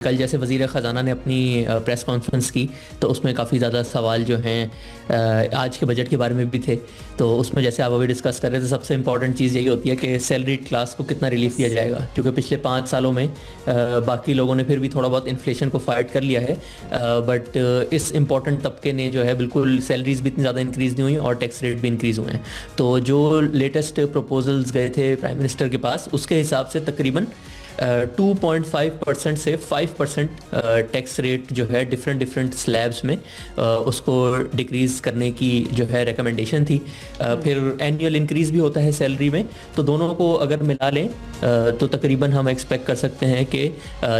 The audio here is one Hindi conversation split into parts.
कल जैसे वज़ीर ख़जाना ने अपनी प्रेस कॉन्फ्रेंस की तो उसमें काफ़ी ज़्यादा सवाल जो हैं आज के बजट के बारे में भी थे। तो उसमें जैसे आप अभी डिस्कस कर रहे थे, सबसे इम्पॉर्टेंट चीज़ यही होती है कि सैलरीड क्लास को कितना रिलीफ दिया जाएगा, क्योंकि पिछले 5 सालों में बाकी लोगों ने फिर भी थोड़ा बहुत इन्फ्लेशन को फाइट कर लिया है, बट इस इम्पॉर्टेंट तबके ने जो है बिल्कुल सैलरीज भी इतनी ज़्यादा इंक्रीज़ नहीं हुई और टैक्स रेट भी इंक्रीज़ हुए हैं। तो जो लेटेस्ट प्रपोजल्स गए थे प्राइम मिनिस्टर के पास, उसके हिसाब से तकरीबन 2.5% से 5% टैक्स रेट जो है डिफरेंट स्लैब्स में उसको डिक्रीज़ करने की जो है रिकमेंडेशन थी। फिर एनुअल इंक्रीज़ भी होता है सैलरी में, तो दोनों को अगर मिला लें तो तकरीबन हम एक्सपेक्ट कर सकते हैं कि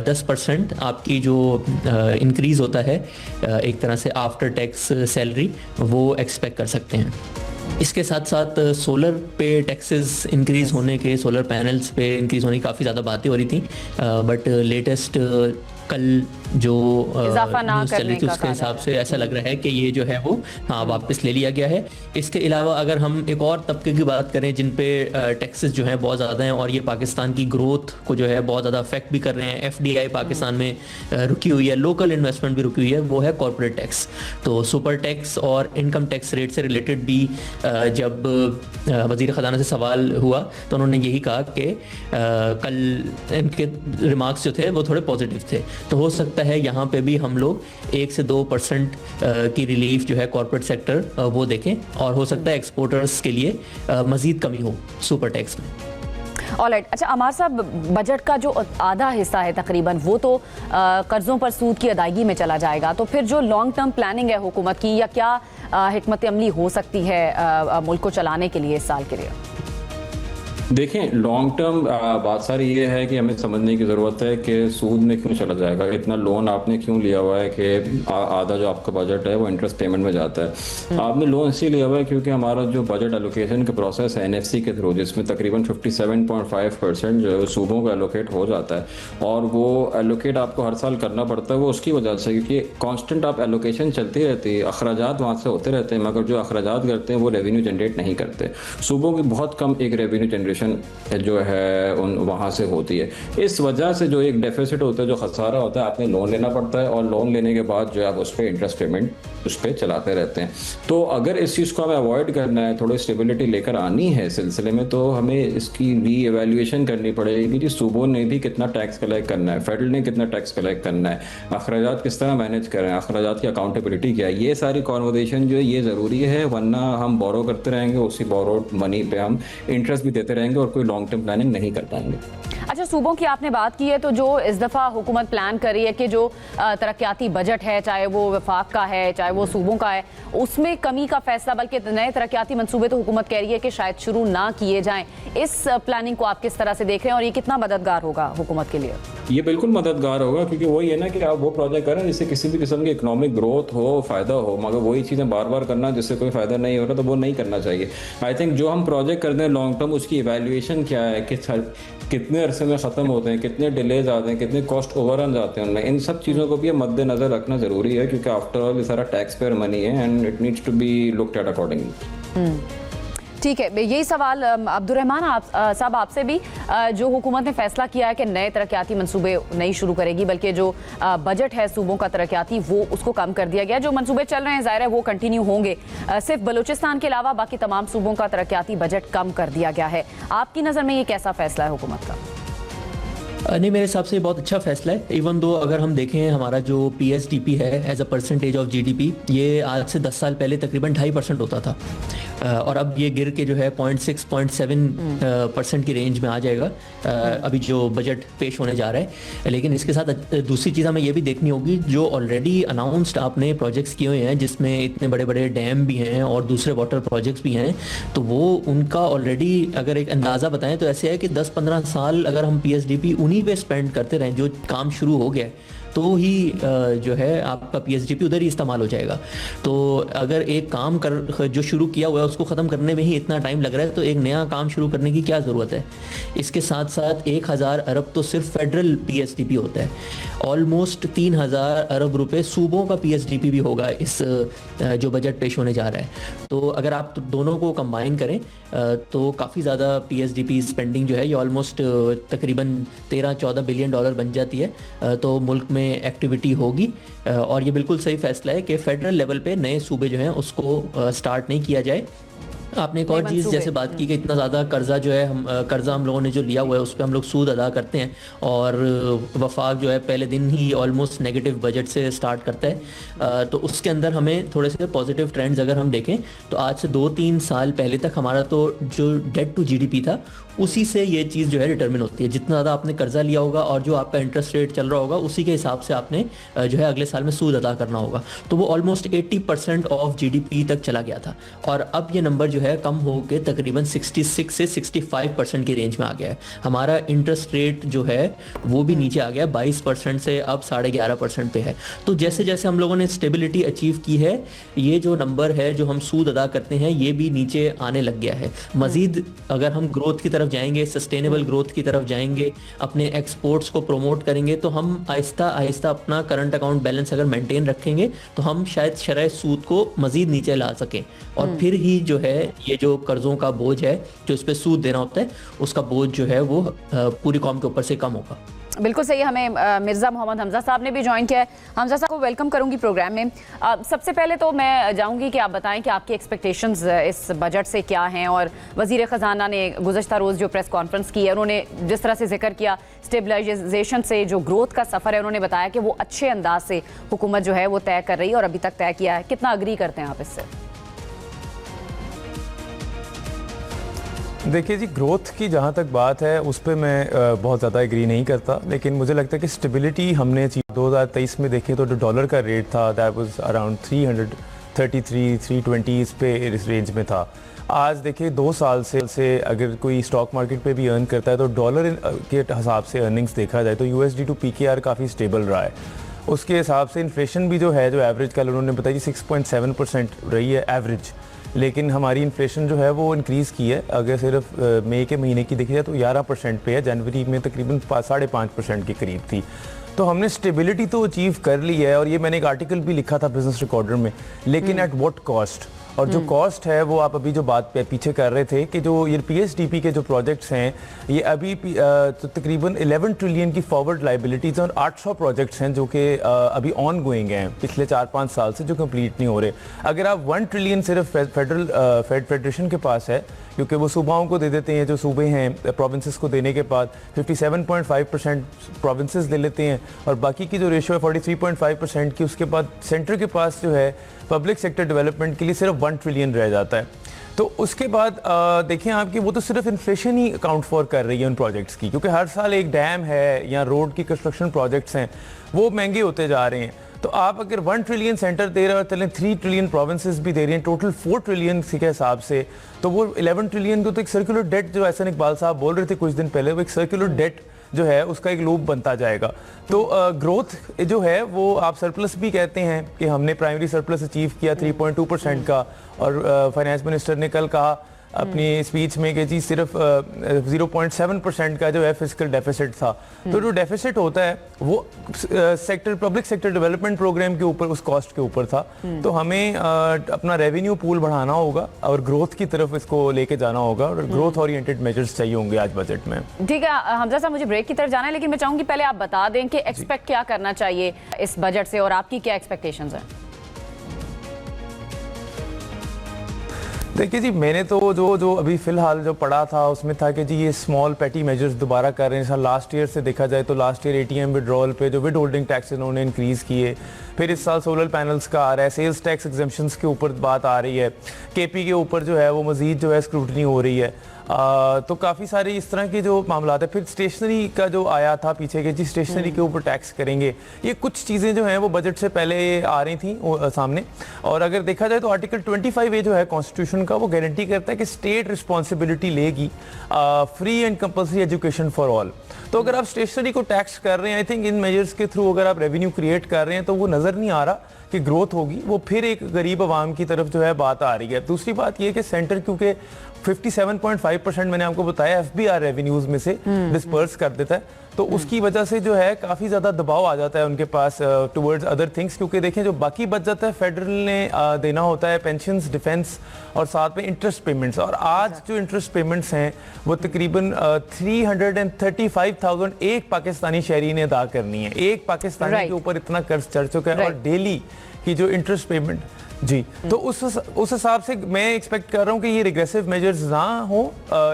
10% आपकी जो इंक्रीज़ होता है एक तरह से आफ्टर टैक्स सैलरी, वो एक्सपेक्ट कर सकते हैं। इसके साथ साथ सोलर पे टैक्सेस इंक्रीज़ होने के, सोलर पैनल्स पे इंक्रीज़ होने की काफ़ी ज़्यादा बातें हो रही थी, बट लेटेस्ट कल जो न्यूज़ चल रही थी उसके हिसाब से ऐसा लग रहा है कि ये जो है वो वापस ले लिया गया है। इसके अलावा अगर हम एक और तबके की बात करें जिन पे टैक्सेस जो हैं बहुत ज़्यादा हैं और ये पाकिस्तान की ग्रोथ को जो है बहुत ज़्यादा अफेक्ट भी कर रहे हैं, FDI पाकिस्तान में रुकी हुई है, लोकल इन्वेस्टमेंट भी रुकी हुई है, वो है कॉर्पोरेट टैक्स। तो सुपर टैक्स और इनकम टैक्स रेट से रिलेटेड भी जब वज़ीर ख़जाना से सवाल हुआ तो उन्होंने यही कहा कि कल इनके रिमार्क्स जो थे वो थोड़े पॉजिटिव थे। तो हो सकता है यहाँ पे भी हम लोग 1 से 2% की रिलीफ जो है कॉर्पोरेट सेक्टर वो देखें, और हो सकता है एक्सपोर्टर्स के लिए मज़ीद कमी हो सुपर टैक्स में। ऑलराइट, अच्छा अमार साहब, बजट का जो आधा हिस्सा है तकरीबन वो तो कर्जों पर सूद की अदायगी में चला जाएगा, तो फिर जो लॉन्ग टर्म प्लानिंग है हुकूमत की, या क्या हिकमत अमली हो सकती है मुल्क को चलाने के लिए इस साल के लिए? देखें, लॉन्ग टर्म बात सारी ये है कि हमें समझने की ज़रूरत है कि सूद में क्यों चला जाएगा, इतना लोन आपने क्यों लिया हुआ है कि आधा जो आपका बजट है वो इंटरेस्ट पेमेंट में जाता है। आपने लोन इसलिए लिया हुआ है क्योंकि हमारा जो बजट एलोकेशन का प्रोसेस है NFC के थ्रू, जिसमें तकरीबन 57.5% जो सूबों को एलोकेट हो जाता है, और वो एलोकेट आपको हर साल करना पड़ता है, वो उसकी वजह से क्योंकि कॉन्स्टेंट आप एलोकेशन चलती रहती है, अखराजात वहाँ से होते रहते हैं, मगर जो अखराजात करते हैं वो रेवेन्यू जनरेट नहीं करते। सूबों की बहुत कम एक रेवेन्यू जनरेशन जो है उन वहाँ से होती है। इस वजह से जो एक डेफिसिट होता है, जो खसारा होता है, आपने लोन लेना पड़ता है, और लोन लेने के बाद जो है आप उस पर इंटरेस्ट पेमेंट उस पर चलाते रहते हैं। तो अगर इस चीज़ को हमें अवॉइड करना है, थोड़ी स्टेबिलिटी लेकर आनी है सिलसिले में, तो हमें इसकी री एवेल्यूएशन करनी पड़ेगी कि सूबों ने भी कितना टैक्स कलेक्ट करना है, फेडरल ने कितना टैक्स कलेक्ट करना है, अखराजात किस तरह मैनेज करें, अखराजात की अकाउंटेबिलिटी क्या है, ये सारी कॉन्वर्सेशन जो है ये ज़रूरी है, वरना हम बोरो करते रहेंगे, उसी बोरोड मनी पे हम इंटरेस्ट भी देते रहेंगे और कोई लॉन्ग टर्म प्लानिंग नहीं कर पाएंगे। अच्छा, सूबों की आपने बात की है, तो जो इस दफ़ा हुकूमत प्लान कर रही है कि जो तरक्याती बजट है, चाहे वो वफाक का है चाहे वो सूबों का है, उसमें कमी का फैसला, बल्कि नए तरक्याती मंसूबे तो हुकूमत कह रही है कि शायद शुरू ना किए जाएं। इस प्लानिंग को आप किस तरह से देख रहे हैं और ये कितना मददगार होगा हुकूमत के लिए? ये बिल्कुल मददगार होगा, क्योंकि वही है ना कि आप वो प्रोजेक्ट करें जिससे किसी भी किस्म की इकोनॉमिक ग्रोथ हो, फायदा हो, मगर वही चीज़ें बार बार करना जिससे कोई फायदा नहीं हो रहा, तो वो नहीं करना चाहिए। आई थिंक जो हम प्रोजेक्ट करते हैं लॉन्ग टर्म, उसकी इवैल्यूएशन क्या है, कितने अरसे में ख़त्म होते हैं, कितने डिलेज आते हैं, कितने कॉस्ट ओवररन आते हैं उनमें, इन सब चीज़ों को भी मद्देनजर रखना ज़रूरी है, क्योंकि आफ्टर ऑल ये सारा टैक्स पेयर मनी है and it needs to be looked at accordingly. ठीक है, यही सवाल अब्दुर्रहमान साहब आपसे भी, जो हुकूमत ने फैसला किया है कि नए तरक्याती मंसूबे नहीं शुरू करेगी, बल्कि जो बजट है सूबों का तरक्याती वो उसको कम कर दिया गया, जो मंसूबे चल रहे हैं ज़ाहिर है वो कंटिन्यू होंगे, सिर्फ बलूचिस्तान के अलावा बाकी तमाम सूबों का तरक्याती बजट कम कर दिया गया है। आपकी नज़र में ये कैसा फैसला है हुकूमत का? नहीं, मेरे हिसाब से बहुत अच्छा फैसला है। इवन दो अगर हम देखें हमारा जो PSDP है as a percentage of GDP, ये आज से 10 साल पहले तकरीबन 2.5% होता था, और अब ये गिर के जो है 0.6-0.7% की रेंज में आ जाएगा अभी जो बजट पेश होने जा रहा है। लेकिन इसके साथ दूसरी चीज़ हमें ये भी देखनी होगी, जो ऑलरेडी अनाउंसड आपने प्रोजेक्ट्स किए हुए हैं जिसमें इतने बड़े बड़े डैम भी हैं और दूसरे वाटर प्रोजेक्ट्स भी हैं, तो वो उनका ऑलरेडी अगर एक अंदाज़ा बताएं तो ऐसे है कि 10-15 साल अगर हम PSDP उन्हीं पे स्पेंड करते रहें, जो काम शुरू हो गया तो ही जो है आपका PSDP उधर ही इस्तेमाल हो जाएगा। तो अगर एक काम जो शुरू किया हुआ है उसको ख़त्म करने में ही इतना टाइम लग रहा है, तो एक नया काम शुरू करने की क्या ज़रूरत है। इसके साथ साथ 1000 अरब तो सिर्फ फेडरल PSDP होता है, ऑलमोस्ट 3000 अरब रुपए सूबों का PSDP भी होगा इस जो बजट पेश होने जा रहा है। तो अगर आप दोनों को कंबाइन करें तो काफ़ी ज़्यादा PSDP स्पेंडिंग जो है ये ऑलमोस्ट तकरीबन 13-14 बिलियन डॉलर बन जाती है तो मुल्क में एक्टिविटी होगी। और ये बिल्कुल सही फैसला है कि फेडरल लेवल पे नए सूबे जो हैं उसको स्टार्ट नहीं किया जाए। आपने एक और चीज़ जैसे बात की कि इतना ज़्यादा कर्जा जो है कर्जा हम लोगों ने जो लिया हुआ है उस पर हम लोग सूद अदा करते हैं, और वफाक जो है पहले दिन ही ऑलमोस्ट नेगेटिव बजट से स्टार्ट करता है। तो उसके अंदर हमें थोड़े से पॉजिटिव ट्रेंड्स अगर हम देखें तो आज से 2-3 साल पहले तक हमारा तो जो डेट टू जीडीपी था उसी से ये चीज़ जो है डिटरमिन होती है। जितना ज़्यादा आपने कर्जा लिया होगा और जो आपका इंटरेस्ट रेट चल रहा होगा उसी के हिसाब से आपने जो है अगले साल में सूद अदा करना होगा। तो वो ऑलमोस्ट 80% ऑफ जीडीपी तक चला गया था, और अब ये नंबर जो है कम होकर तकरीबन 66 से 65% की रेंज में आ गया है। हमारा इंटरेस्ट रेट जो है वो भी नीचे आ गया, 22% से अब 11.5% पे है। तो जैसे जैसे हम लोगों ने स्टेबिलिटी अचीव की है, ये जो नंबर है जो हम सूद अदा करते हैं ये भी नीचे आने लग गया है। मजीद अगर हम ग्रोथ की तरफ जाएंगे, सस्टेनेबल ग्रोथ की तरफ जाएंगे, अपने एक्सपोर्ट्स को प्रमोट करेंगे, तो हम आहिस्ता आहिस्ता अपना करंट अकाउंट बैलेंस अगर मेंटेन रखेंगे तो हम शायद शरह सूद को मजीद नीचे ला सकें, और फिर ही जो है ये जो कर्जों का बोझ है जो इस पे सूद देना होता है उसका बोझ जो है वो पूरी कौम के ऊपर से कम होगा। बिल्कुल सही। हमें मिर्ज़ा मोहम्मद हमजा साहब ने भी ज्वाइन किया है। हमजा साहब को वेलकम करूंगी प्रोग्राम में। सबसे पहले तो मैं चाहूँगी कि आप बताएं कि आपकी एक्सपेक्टेशंस इस बजट से क्या हैं, और वज़ीर ख़जाना ने गुज़श्ता रोज़ जो प्रेस कॉन्फ्रेंस की है उन्होंने जिस तरह से जिक्र किया स्टेबलाइजेशन से जो ग्रोथ का सफ़र है, उन्होंने बताया कि वो अच्छे अंदाज से हुकूमत जो है वो तय कर रही है और अभी तक तय किया है। कितना अग्री करते हैं आप इससे? देखिए जी, ग्रोथ की जहाँ तक बात है उस पर मैं बहुत ज़्यादा एग्री नहीं करता, लेकिन मुझे लगता है कि स्टेबिलिटी हमने 2023 में देखें तो जो डॉलर का रेट था दैट वाज अराउंड 333-320 इस पे इस रेंज में था। आज देखिए 2 साल से अगर कोई स्टॉक मार्केट पे भी अर्न करता है तो डॉलर के हिसाब से अर्निंग्स देखा जाए तो USD टू PKR काफ़ी स्टेबल रहा है। उसके हिसाब से इन्फ्लेशन भी जो है, जो एवरेज कल उन्होंने बताया 6.7% रही है एवरेज, लेकिन हमारी इन्फ्लेशन जो है वो इंक्रीज़ की है। अगर सिर्फ मई के महीने की देखी जाए तो 11% पे है, जनवरी में तकरीबन 5.5% के करीब थी। तो हमने स्टेबिलिटी तो अचीव कर ली है, और ये मैंने एक आर्टिकल भी लिखा था बिजनेस रिकॉर्डर में, लेकिन एट व्हाट कॉस्ट। और जो कॉस्ट है वो आप अभी जो बात पीछे कर रहे थे कि जो ये PSDP के जो प्रोजेक्ट्स हैं ये अभी तो तकरीबन 11 ट्रिलियन की फॉरवर्ड लाइबिलिटीज़ और 800 प्रोजेक्ट्स हैं जो कि अभी ऑन गोइंग हैं पिछले 4-5 साल से, जो कंप्लीट नहीं हो रहे। अगर आप 1 ट्रिलियन सिर्फ फेडरेशन के पास है, क्योंकि वो सूबाओं को दे देते हैं, जो सूबे हैं प्रोविंसेस को देने के बाद 57.5% प्रोविंसेस ले लेते हैं, और बाकी की जो रेशो है 43.5% की, उसके बाद सेंटर के पास जो है पब्लिक सेक्टर डेवलपमेंट के लिए सिर्फ 1 ट्रिलियन रह जाता है। तो उसके बाद देखें आपकी वो तो सिर्फ इन्फ्लेशन ही अकाउंट फॉर कर रही है उन प्रोजेक्ट्स की, क्योंकि हर साल एक डैम है या रोड की कंस्ट्रक्शन प्रोजेक्ट्स हैं वो महंगे होते जा रहे हैं। तो आप अगर 1 ट्रिलियन सेंटर दे रहे हो, चलें 3 ट्रिलियन प्रोविंसेस भी दे रही हैं, टोटल 4 ट्रिलियन के हिसाब से, तो वो 11 ट्रिलियन को तो एक सर्कुलर डेट, जो एहसन इकबाल साहब बोल रहे थे कुछ दिन पहले, वो एक सर्कुलर डेट जो है उसका एक लूप बनता जाएगा। तो ग्रोथ जो है वो आप सरप्लस भी कहते हैं कि हमने प्राइमरी सरप्लस अचीव किया 3.2% का, और फाइनेंस मिनिस्टर ने कल कहा अपनी स्पीच में कि जी सिर्फ 0.7% का जो है फिस्कल डेफिसिट था। तो जो डेफिसिट होता है वो पब्लिक सेक्टर डेवलपमेंट प्रोग्राम के ऊपर, उस कॉस्ट के ऊपर था। तो हमें अपना रेवेन्यू पूल बढ़ाना होगा और ग्रोथ की तरफ इसको लेके जाना होगा, और ग्रोथ ओरिएंटेड मेजर्स चाहिए होंगे आज बजट में। ठीक है हमजा साहब, मुझे ब्रेक की तरफ जाना है, लेकिन मैं चाहूंगी पहले आप बता दें कि एक्सपेक्ट क्या करना चाहिए इस बजट से और आपकी क्या एक्सपेक्टेशंस हैं? देखिए जी, मैंने तो जो अभी फिलहाल जो पढ़ा था उसमें था कि जी ये स्मॉल पेटी मेजर्स दोबारा कर रहे हैं। लास्ट ईयर से देखा जाए तो लास्ट ईयर ATM विड्रॉल पे जो विद होल्डिंग टैक्स इन्होंने इंक्रीज़ किए, फिर इस साल सोलर पैनल्स का आ रहा है, सेल्स टैक्स एग्जेम्पशंस के ऊपर बात आ रही है, KP के ऊपर जो है वो मज़ीद जो है स्क्रूटनी हो रही है। तो काफ़ी सारे इस तरह के जो मामला है। फिर स्टेशनरी का जो आया था पीछे के जी स्टेशनरी के ऊपर टैक्स करेंगे, ये कुछ चीज़ें जो हैं वो बजट से पहले आ रही थी सामने। और अगर देखा जाए तो आर्टिकल 25A जो है कॉन्स्टिट्यूशन का, वो गारंटी करता है कि स्टेट रिस्पॉन्सिबिलिटी लेगी free and compulsory education for all. तो अगर आप स्टेशनरी को टैक्स कर रहे हैं, आई थिंक इन मेजर्स के थ्रू अगर आप रेवेन्यू क्रिएट कर रहे हैं तो वो नज़र नहीं आ रहा कि ग्रोथ होगी, वो फिर एक गरीब आवाम की तरफ जो है बात आ रही है। दूसरी बात ये कि सेंटर क्योंकि 57.5% मैंने आपको बताया एफबीआर रेवेन्यूज में से डिस्पर्स कर देता है, तो उसकी वजह से जो है काफ़ी ज़्यादा दबाव आ जाता है उनके पास टुवर्ड्स अदर थिंग्स, क्योंकि देखें जो बाकी बच जाता है फेडरल ने देना होता है पेंशन्स, डिफेंस और साथ में इंटरेस्ट पेमेंट्स, और आज जो इंटरेस्ट पेमेंट्स हैं वो तकरीबन 335,000 एक पाकिस्तानी शहरी ने अदा करनी है। एक पाकिस्तानी के ऊपर इतना कर्ज चढ़ चुका है और डेली की जो इंटरेस्ट पेमेंट जी, तो उस हिसाब से मैं एक्सपेक्ट कर रहा हूँ कि ये रिग्रेसिव मेजर्स ना हो,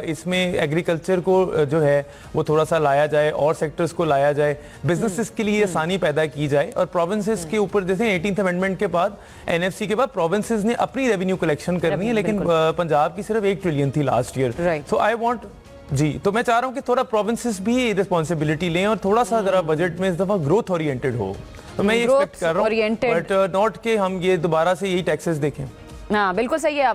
इसमें एग्रीकल्चर को जो है वो थोड़ा सा लाया जाए और सेक्टर्स को लाया जाए, बिजनेसेस के लिए आसानी पैदा की जाए, और प्रोविंसेस के ऊपर जैसे 18th अमेंडमेंट के बाद एनएफसी के बाद प्रोविंसेस ने अपनी रेवेन्यू कलेक्शन करनी है, लेकिन पंजाब की सिर्फ 1 ट्रिलियन थी last year. So I want जी, तो मैं चाह रहा हूँ कि थोड़ा प्रोविंसेस भी रिस्पॉन्सिबिलिटी लें और थोड़ा सा जरा बजट में इस दफा ग्रोथ ओरिएंटेड हो, तो मैं ये एक्सपेक्ट कर रहा हूँ, बट नॉट कि हम ये दोबारा से यही टैक्सेस देखें। हाँ बिल्कुल सही है।